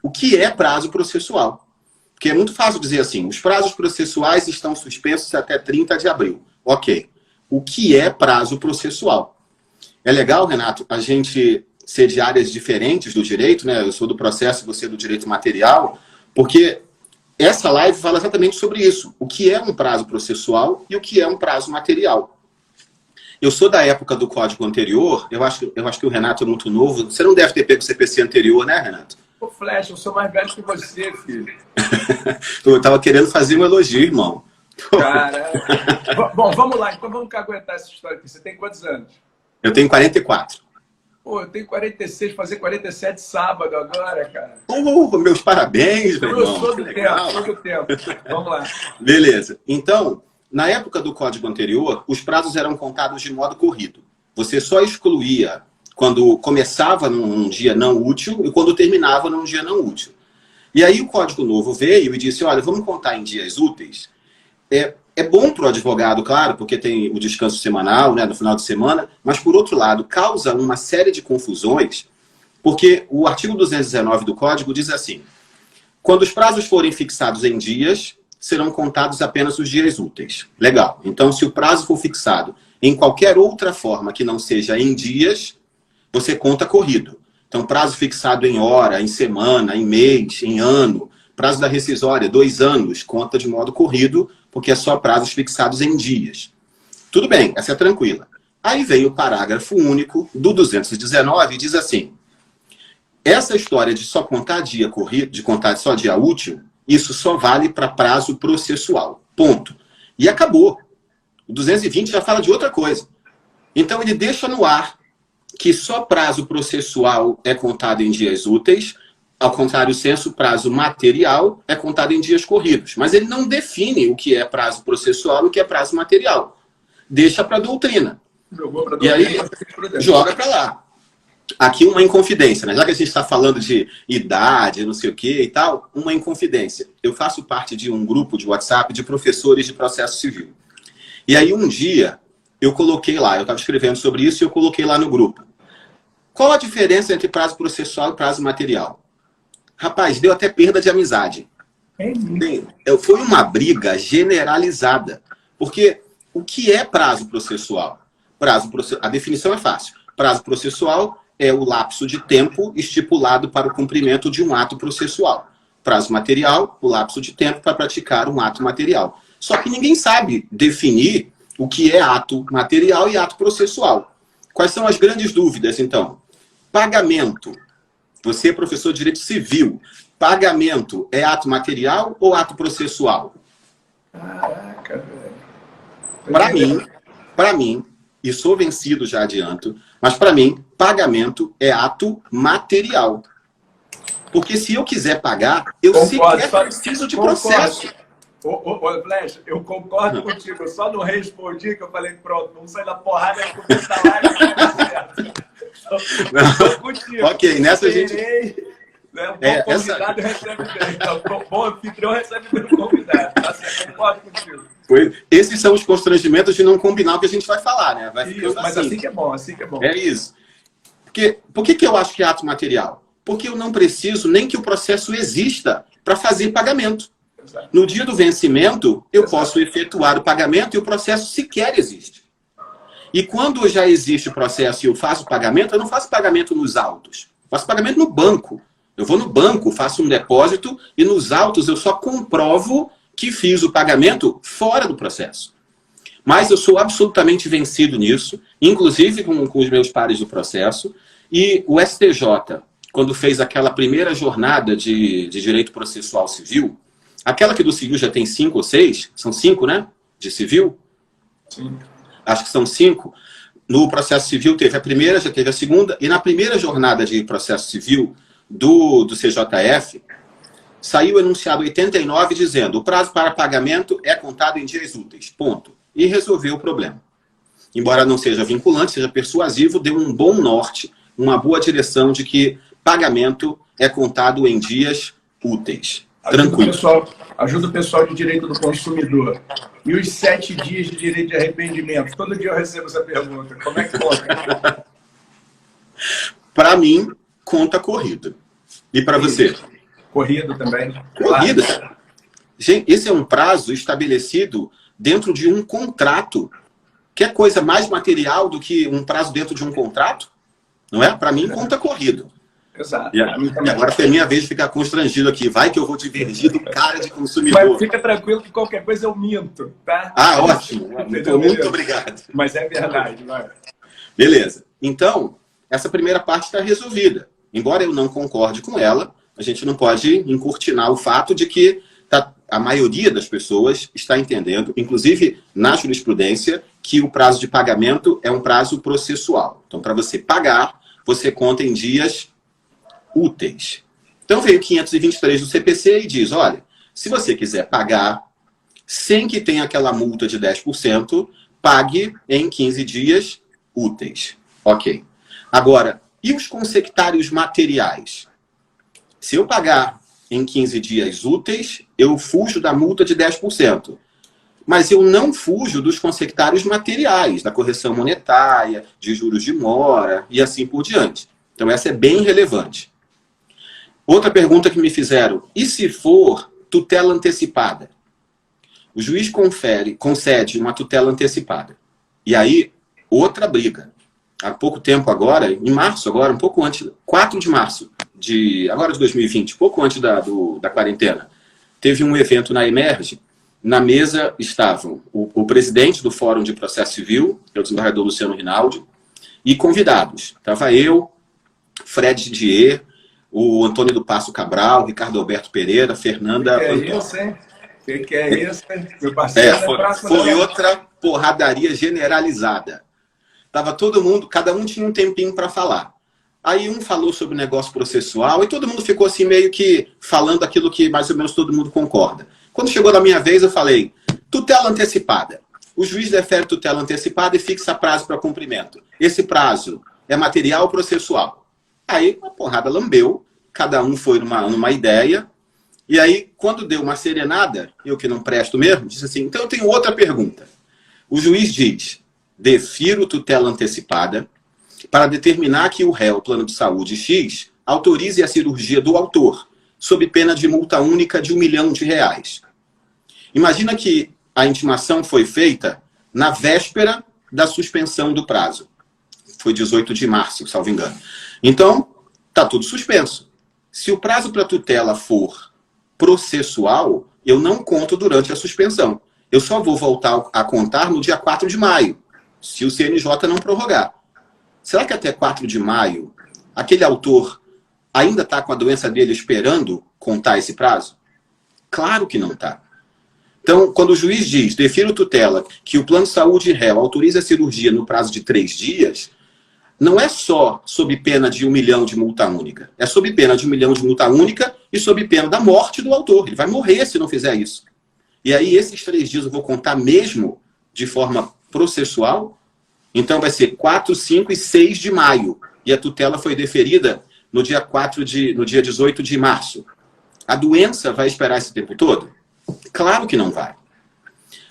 o que é prazo processual. Porque é muito fácil dizer assim, os prazos processuais estão suspensos até 30 de abril. Ok. O que é prazo processual? É legal, Renato, a gente ser de áreas diferentes do direito, né? Eu sou do processo, você é do direito material, porque essa live fala exatamente sobre isso. O que é um prazo processual e o que é um prazo material. Eu sou da época do código anterior, eu acho que o Renato é muito novo. Você não deve ter pego o CPC anterior, né, Renato? Ô, Flash, eu sou mais velho que você, filho. Eu tava querendo fazer um elogio, irmão. Caraca. Bom, vamos lá. Então vamos aguentar essa história aqui. Você tem quantos anos? Eu tenho 44. Pô, eu tenho 46, fazer 47 sábado agora, cara. Meus parabéns, meu irmão. Eu sou do tempo, sou do tempo. Vamos lá. Beleza. Então, na época do código anterior, os prazos eram contados de modo corrido. Você só excluía quando começava num dia não útil e quando terminava num dia não útil. E aí o Código Novo veio e disse, olha, vamos contar em dias úteis. É bom para o advogado, claro, porque tem o descanso semanal, né, no final de semana, mas, por outro lado, causa uma série de confusões, porque o artigo 219 do Código diz assim, quando os prazos forem fixados em dias, serão contados apenas os dias úteis. Legal. Então, se o prazo for fixado em qualquer outra forma que não seja em dias, você conta corrido. Então, prazo fixado em hora, em semana, em mês, em ano, prazo da rescisória, 2 anos, conta de modo corrido, porque é só prazos fixados em dias. Tudo bem, essa é tranquila. Aí vem o parágrafo único do 219 e diz assim, essa história de só contar dia corrido, de contar só dia útil, isso só vale para prazo processual. Ponto. E acabou. O 220 já fala de outra coisa. Então ele deixa no ar que só prazo processual é contado em dias úteis, ao contrário senso, prazo material é contado em dias corridos. Mas ele não define o que é prazo processual e o que é prazo material. Deixa para a doutrina. E aí, joga para lá. Aqui uma inconfidência, né? Já que a gente está falando de idade, não sei o que e tal, uma inconfidência. Eu faço parte de um grupo de WhatsApp de professores de processo civil. E aí um dia eu coloquei lá, eu estava escrevendo sobre isso e eu coloquei lá no grupo. Qual a diferença entre prazo processual e prazo material? Rapaz, deu até perda de amizade. Foi uma briga generalizada. Porque o que é prazo processual? A definição é fácil. Prazo processual é o lapso de tempo estipulado para o cumprimento de um ato processual. Prazo material, o lapso de tempo para praticar um ato material. Só que ninguém sabe definir o que é ato material e ato processual. Quais são as grandes dúvidas, então? Pagamento. Você é professor de direito civil. Pagamento é ato material ou ato processual? Caraca, velho. Para mim, e sou vencido, já adianto, mas para mim, pagamento é ato material. Porque se eu quiser pagar, eu sequer preciso de processo. Ô, Flash, eu concordo contigo. Eu só não respondi que eu falei, pronto, vamos sair da porrada e começar a live e vai certo. Ok, nessa a gente... Né? Um bom convidado recebe bem. Um bom anfitrião recebe bem o convidado. Tá certo? Concordo contigo. Esses são os constrangimentos de não combinar o que a gente vai falar, né? Vai isso, mas assim que é bom, assim que é bom. É isso. Por que eu acho que é ato material? Porque eu não preciso nem que o processo exista para fazer pagamento. Exato. No dia do vencimento, eu posso efetuar o pagamento e o processo sequer existe. E quando já existe o processo e eu faço pagamento, eu não faço pagamento nos autos. Eu faço pagamento no banco. Eu vou no banco, faço um depósito e nos autos eu só comprovo que fiz o pagamento fora do processo. Mas eu sou absolutamente vencido nisso, inclusive com os meus pares do processo. E o STJ, quando fez aquela primeira jornada de direito processual civil, aquela que do civil já tem 5 ou 6, são 5, né? De civil? Sim. Acho que são 5. No processo civil teve a primeira, já teve a segunda. E na primeira jornada de processo civil do CJF, saiu o enunciado 89 dizendo o prazo para pagamento é contado em dias úteis. Ponto. E resolveu o problema. Embora não seja vinculante, seja persuasivo, deu um bom norte, uma boa direção de que pagamento é contado em dias úteis. Tranquilo. Ajuda o pessoal de direito do consumidor. E os 7 dias de direito de arrependimento? Todo dia eu recebo essa pergunta. Como é que conta? Para mim, conta corrida. E para você? Corrido também. Corrido. Claro. Gente, esse é um prazo estabelecido dentro de um contrato. Quer coisa mais material do que um prazo dentro de um contrato? Não é? Para mim, conta corrido. Exato. E agora foi a minha vez de ficar constrangido aqui. Vai que eu vou divergir do cara de consumidor. Mas fica tranquilo que qualquer coisa eu minto, tá? Ah, ótimo. Muito obrigado. Mas é verdade, vai. Beleza. Então, essa primeira parte está resolvida. Embora eu não concorde com ela, a gente não pode encurtinar o fato de que a maioria das pessoas está entendendo, inclusive na jurisprudência, que o prazo de pagamento é um prazo processual. Então, para você pagar, você conta em dias úteis. Então, veio 523 do CPC e diz, olha, se você quiser pagar sem que tenha aquela multa de 10%, pague em 15 dias úteis. Ok. Agora, e os consectários materiais? Se eu pagar em 15 dias úteis, eu fujo da multa de 10%. Mas eu não fujo dos consectários materiais, da correção monetária, de juros de mora e assim por diante. Então, essa é bem relevante. Outra pergunta que me fizeram, e se for tutela antecipada? O juiz concede uma tutela antecipada. E aí, outra briga. Há pouco tempo agora, em março agora, um pouco antes, 4 de março, agora de 2020, pouco antes da quarentena, teve um evento na Emerge. Na mesa estavam o presidente do Fórum de Processo Civil, que é o desembargador Luciano Rinaldi, e convidados. Estava eu, Fred Didier, o Antônio do Passo Cabral, Ricardo Alberto Pereira, Fernanda... Que é isso, hein? Que é isso, hein? Meu parceiro, foi outra porradaria generalizada. Tava todo mundo, cada um tinha um tempinho para falar. Aí um falou sobre o negócio processual e todo mundo ficou assim meio que falando aquilo que mais ou menos todo mundo concorda. Quando chegou na minha vez, eu falei, tutela antecipada. O juiz defere tutela antecipada e fixa prazo para cumprimento. Esse prazo é material ou processual? Aí a porrada lambeu, cada um foi numa ideia. E aí, quando deu uma serenada, eu que não presto mesmo, disse assim, então eu tenho outra pergunta. O juiz diz, defiro tutela antecipada para determinar que o réu, plano de saúde X, autorize a cirurgia do autor, sob pena de multa única de R$1 milhão. Imagina que a intimação foi feita na véspera da suspensão do prazo. Foi 18 de março, salvo engano. Então, está tudo suspenso. Se o prazo para tutela for processual, eu não conto durante a suspensão. Eu só vou voltar a contar no dia 4 de maio, se o CNJ não prorrogar. Será que até 4 de maio, aquele autor ainda está com a doença dele esperando contar esse prazo? Claro que não está. Então, quando o juiz diz, defiro tutela, que o plano de saúde réu autoriza a cirurgia no prazo de 3 dias, não é só sob pena de R$1 milhão de multa única. É sob pena de R$1 milhão de multa única e sob pena da morte do autor. Ele vai morrer se não fizer isso. E aí, esses 3 dias eu vou contar mesmo de forma processual. Então, vai ser 4, 5 e 6 de maio. E a tutela foi deferida no dia 18 de março. A doença vai esperar esse tempo todo? Claro que não vai.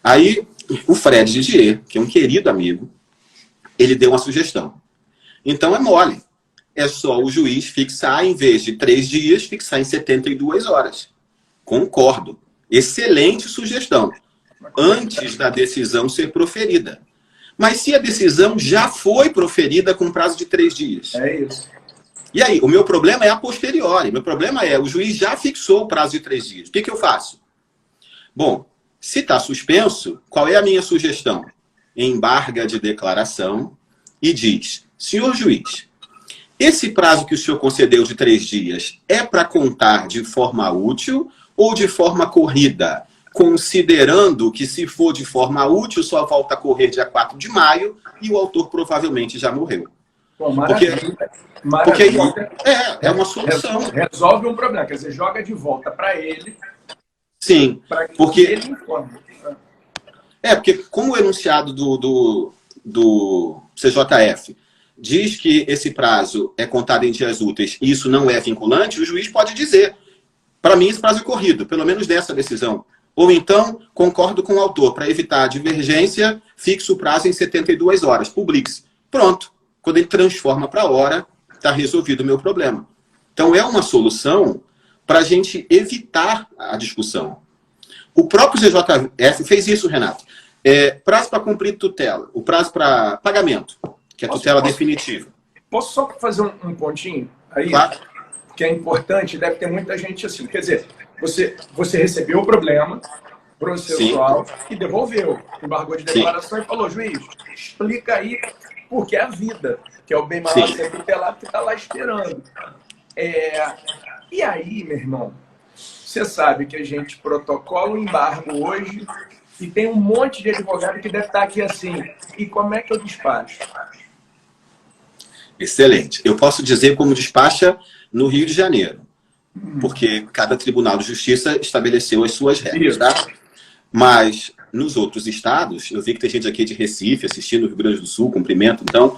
Aí, o Fred Didier, que é um querido amigo, ele deu uma sugestão. Então, é mole. É só o juiz fixar, em vez de 3 dias, fixar em 72 horas. Concordo. Excelente sugestão. Antes da decisão ser proferida. Mas se a decisão já foi proferida com prazo de 3 dias? É isso. E aí, o meu problema é a posteriori. Meu problema é, o juiz já fixou o prazo de 3 dias. O que eu faço? Bom, se está suspenso, qual é a minha sugestão? Embarga de declaração e diz, senhor juiz, esse prazo que o senhor concedeu de 3 dias é para contar de forma útil ou de forma corrida? Considerando que se for de forma útil, só volta a correr dia 4 de maio e o autor provavelmente já morreu. Pô, maravilha. Porque é uma solução. Resolve um problema, quer dizer, joga de volta para ele. Sim, porque ele informe. Porque como o enunciado do CJF diz que esse prazo é contado em dias úteis e isso não é vinculante, o juiz pode dizer, para mim esse prazo é corrido, pelo menos dessa decisão. Ou então, concordo com o autor, para evitar a divergência, fixo o prazo em 72 horas, publique-se. Pronto. Quando ele transforma para hora, está resolvido o meu problema. Então, é uma solução para a gente evitar a discussão. O próprio CJF fez isso, Renato. Prazo para cumprir tutela, o prazo para pagamento, que é a tutela definitiva. Posso só fazer um pontinho aí? Claro. Que é importante, deve ter muita gente assim. Quer dizer, você recebeu o problema processual e devolveu, embargou de declaração e falou, juiz, explica aí porque é a vida, que é o bem maior ser tutelado que está lá esperando. E aí, meu irmão, você sabe que a gente protocola o embargo hoje e tem um monte de advogado que deve estar aqui assim, e como é que eu despacho? Excelente. Eu posso dizer como despacha no Rio de Janeiro, porque cada Tribunal de Justiça estabeleceu as suas regras, tá? Mas nos outros estados, eu vi que tem gente aqui de Recife assistindo no Rio Grande do Sul, cumprimento, então...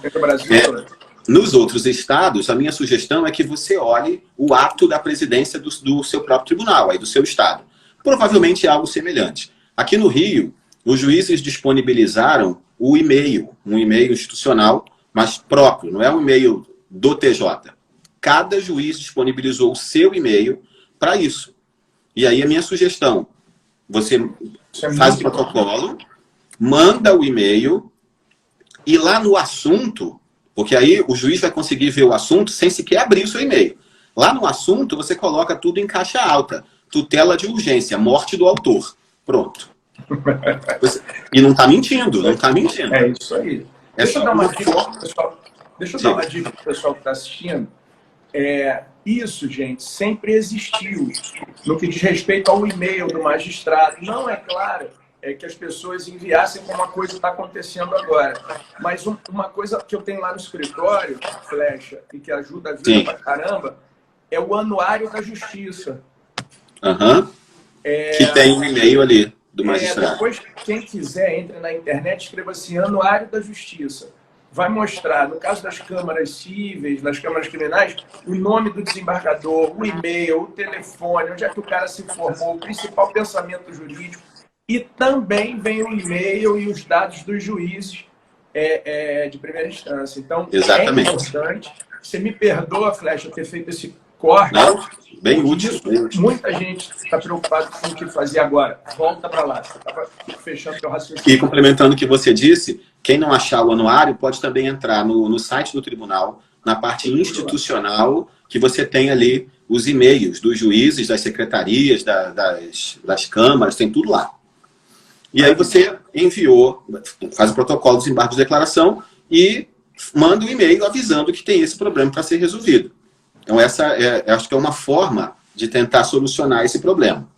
nos outros estados, a minha sugestão é que você olhe o ato da presidência do seu próprio tribunal, aí do seu estado. Provavelmente é algo semelhante. Aqui no Rio, os juízes disponibilizaram o e-mail, um e-mail institucional, mas próprio, não é um e-mail do TJ. Cada juiz disponibilizou o seu e-mail para isso. E aí a minha sugestão, você faz o protocolo, manda o e-mail e lá no assunto, porque aí o juiz vai conseguir ver o assunto sem sequer abrir o seu e-mail. Lá no assunto você coloca tudo em caixa alta, tutela de urgência, morte do autor. Pronto. E não está mentindo, não está mentindo. É isso aí. Deixa eu dar uma dica para o pessoal. Deixa eu dar uma dica para o pessoal que está assistindo. Isso, gente, sempre existiu no que diz respeito ao e-mail do magistrado. Não é claro que as pessoas enviassem como a coisa está acontecendo agora. Mas uma coisa que eu tenho lá no escritório, Flecha, e que ajuda a vida pra caramba, é o Anuário da Justiça. Que tem um e-mail ali do magistrado. Depois, quem quiser, entre na internet, escreva assim, Anuário da Justiça. Vai mostrar, no caso das câmaras cíveis, das câmaras criminais, o nome do desembargador, o e-mail, o telefone, onde é que o cara se formou, o principal pensamento jurídico. E também vem o e-mail e os dados dos juízes de primeira instância. Então, exatamente. É importante. Você me perdoa, Flecha, ter feito esse corte. Não, bem útil. Muita gente está preocupada com o que fazer agora. Volta para lá. Você estava fechando o teu raciocínio. E complementando o que você disse, quem não achar o anuário pode também entrar no site do tribunal, na parte institucional, que você tem ali os e-mails dos juízes, das secretarias, das câmaras, tem tudo lá. E aí você enviou, faz o protocolo dos embargos de declaração e manda um e-mail avisando que tem esse problema para ser resolvido. Então essa acho que é uma forma de tentar solucionar esse problema.